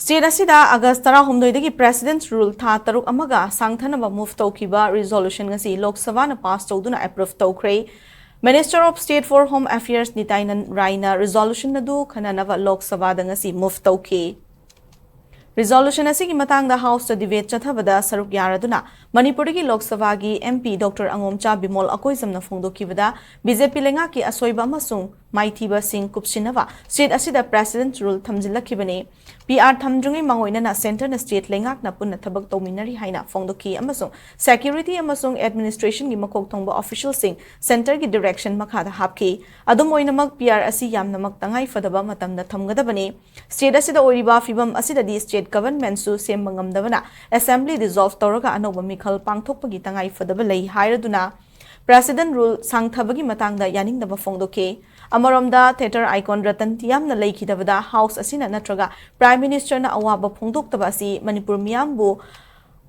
State asida August 16 President's Rule Tha Taruk Amaga Shangtha-Bada move tawkiba resolution ngasi Lok Sabha na pass tawduna approve tawkhre. Minister of State for Home Affairs Nitainan Raina resolution nadu khananava Lok Sabha da ngasi move tawki. Resolution asigi matang da House to debate chathabada saruk yaraduna Manipuri ki Lok Sabha gi MP Dr. Angomcha Bimol akoizam na phongdokibada BJP lenga ki asoiba amasung Maithiba Singh Kupsinava State asida President Rule thamjilakibane PR thamdrungai mangoina na center na state lengak na punna thabak tawminari haina phongdoki amasung security amasung administration gi makok thongba official sing center gi direction makhada hapki adum oinamak PR asi yamnamak tangai fadaba matamna thamgadabane state asida oiriba fibam asida di state government su sembangamdabana assembly dissolve tawraga anoba mikhal pangthokpagi tangai fadaba lei hairaduna President Rule Shangtha-Bada matangda yaningdaba phongdoke Amaromda theater icon Ratan Tiamna Laikidavada House Asina Natraga Prime Minister na awaba phongdoktaba asi Manipur miyambu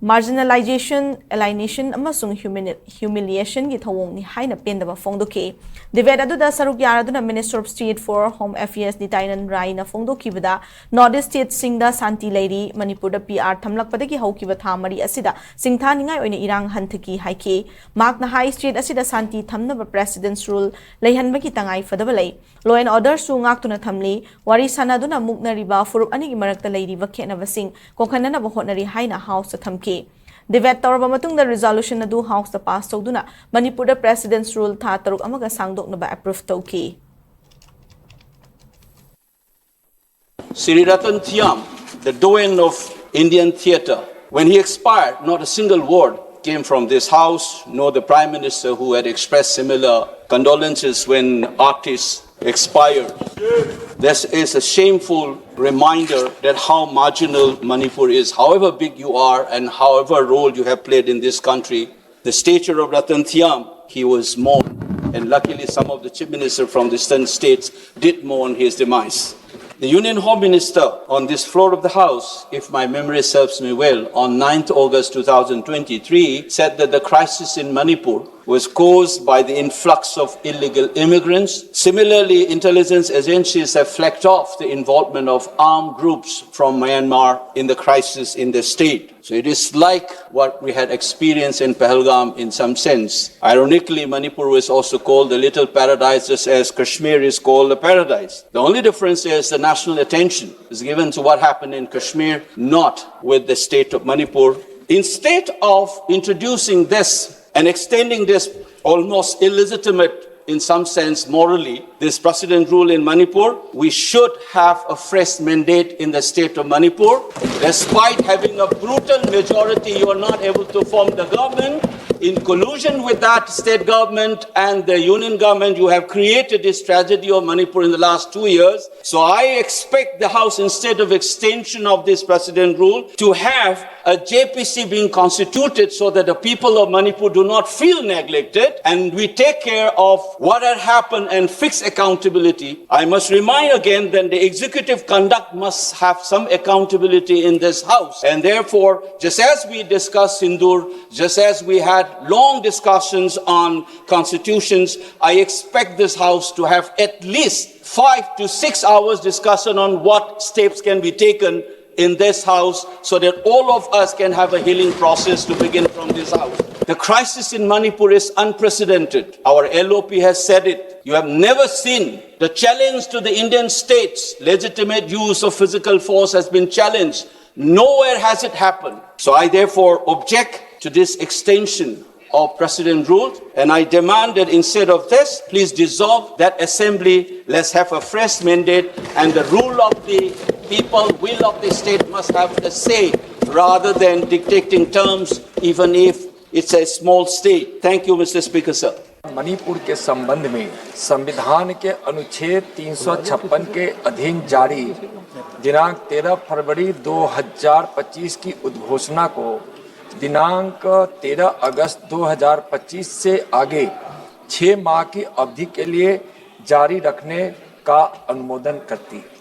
marginalization, alienation amasung humiliation gi thawong ni haina pendaba phongdoke Diveda aduda saruk yaraduna Minister of State for Home Affairs Nitainan Raina phongdokibada North State Singda Santi Lady Manipur da PR thamlakpadagi haukiba thamari asida singtha ningai oina irang hanthaki haike Mark na High State asida Santi thamnaba President's Rule leihanbagi tangai fadabalai Law and Order su ngaktuna thamli wari sanaduna muknariba furup anigi marakta leiriba khenaba sing kokhanana ba hotnari haina House thamke Debate tawraba matungda resolution na du House the pass tawduna Manipur da President's Rule Tha Taruk Amaga sangdokna ba approve tawki. Sri Ratan Thiam, the doyen of Indian theatre, when he expired, not a single word came from this house, nor the Prime Minister who had expressed similar condolences when artists expired. This is a shameful reminder that how marginal Manipur is. However big you are and however role you have played in this country, the stature of Ratan Thiam, he was mourned. And luckily some of the chief ministers from the eastern states did mourn his demise. The Union Home Minister on this floor of the House, if my memory serves me well, on 9th August 2023 said that the crisis in Manipur was caused by the influx of illegal immigrants. Similarly, intelligence agencies have flagged off the involvement of armed groups from Myanmar in the crisis in the state. So it is like what we had experienced in Pahalgam in some sense. Ironically, Manipur was also called the little paradise, just as Kashmir is called a paradise. The only difference is the national attention is given to what happened in Kashmir, not with the state of Manipur. Instead of introducing this and extending this almost illegitimate, in some sense morally, this President Rule in Manipur, we should have a fresh mandate in the state of Manipur. Despite having a brutal majority, you are not able to form the government. In collusion with that state government and the union government, you have created this tragedy of Manipur in the last 2 years. So I expect the House, instead of extension of this President Rule, to have a JPC being constituted so that the people of Manipur do not feel neglected and we take care of what had happened and fix accountability. I must remind again that the executive conduct must have some accountability in this House. And therefore, just as we discussed Sindur, just as we had long discussions on constitutions, I expect this House to have at least 5 to 6 hours discussion on what steps can be taken in this House so that all of us can have a healing process to begin from this House. The crisis in Manipur is unprecedented. Our LOP has said it. You have never seen the challenge to the Indian state's legitimate use of physical force has been challenged. Nowhere has it happened. So I therefore object to this extension of President Rule, and I demand that instead of this, please dissolve that assembly. Let's have a fresh mandate, and the rule of the people, will of the state must have a say rather than dictating terms, even if it's a small state. Thank you, Mr. Speaker, sir. Manipur के संबंध में संविधान के अनुच्छेद 356 के अधीन जारी दिनांक 13 फरवरी 2025 की उद्घोषणा को दिनांक 13 अगस्त 2025 से आगे 6 माह की अवधि के लिए जारी रखने का अनुमोदन करती है।